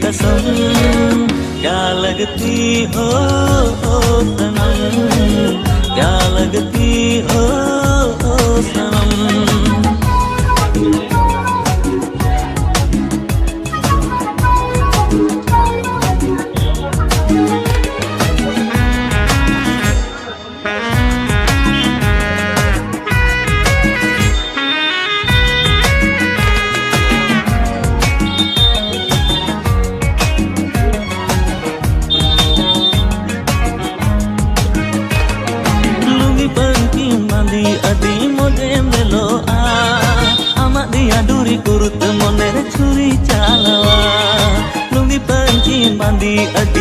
कसम क्या लगती हो सनम, क्या लगती हो सनम। अदी मोजे मेलो आमा दिया डूरी कुरुत मोने छुरी चालवा लुंगी पंची बांधी अदी